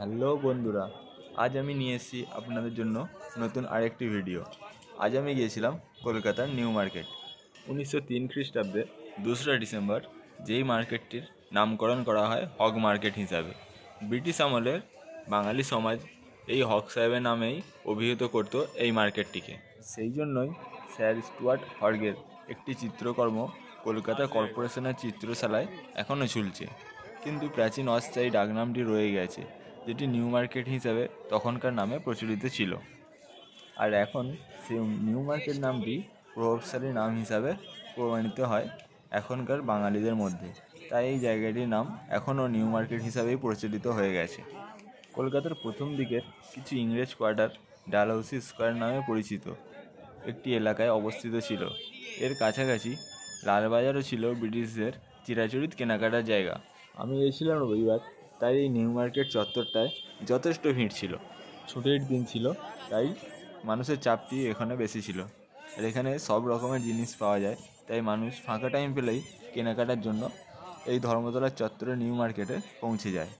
Hello বন্ধুরা, আজ আমি নিয়ে এসেছি আপনাদের জন্য নতুন আরেকটি ভিডিও। আজ আমি গিয়েছিলাম কলকাতার নিউ মার্কেট। 1903 খ্রিস্টাব্দে 2রা ডিসেম্বর যেই মার্কেটটির নামকরণ করা হয় হগ মার্কেট হিসাবে। ব্রিটিশ আমলের বাঙালি সমাজ এই হগ সাহেবের নামেই অভিহিত করত এই মার্কেটটিকে। সেই জন্যই স্যার স্টুয়ার্ট হগের একটি চিত্রকর্ম কলকাতা কর্পোরেশনের চিত্রশালায় এখনও ঝুলছে, কিন্তু প্রাচীন অস্থায়ী ডাকনামটি রয়ে গেছে, যেটি নিউ মার্কেট হিসাবে তখনকার নামে প্রচলিত ছিল। আর এখন সেই নিউ মার্কেট নামটি প্রভাবশালী নাম হিসাবে প্রমাণিত হয় এখনকার বাঙালিদের মধ্যে। তাই এই জায়গাটির নাম এখনও নিউ মার্কেট হিসাবেই প্রচলিত হয়ে গেছে। কলকাতার প্রথম দিকের কিছু ইংরেজ কোয়ার্টার ডালহৌসি স্কোয়ার নামে পরিচিত একটি এলাকায় অবস্থিত ছিল। এর কাছাকাছি লালবাজারও ছিল ব্রিটিশদের চিরাচরিত কেনাকাটার জায়গা। আমি গিয়েছিলাম রবিবার, তাই এই নিউ মার্কেট চত্বরটায় যথেষ্ট ভিড় ছিল। ছুটির দিন ছিল, তাই মানুষের চাপটি এখানে বেশি ছিল। আর এখানে সব রকমের জিনিস পাওয়া যায়, তাই মানুষ ফাঁকা টাইম পেলেই কেনাকাটার জন্য এই ধর্মতলার চত্বরে নিউ মার্কেটে পৌঁছে যায়।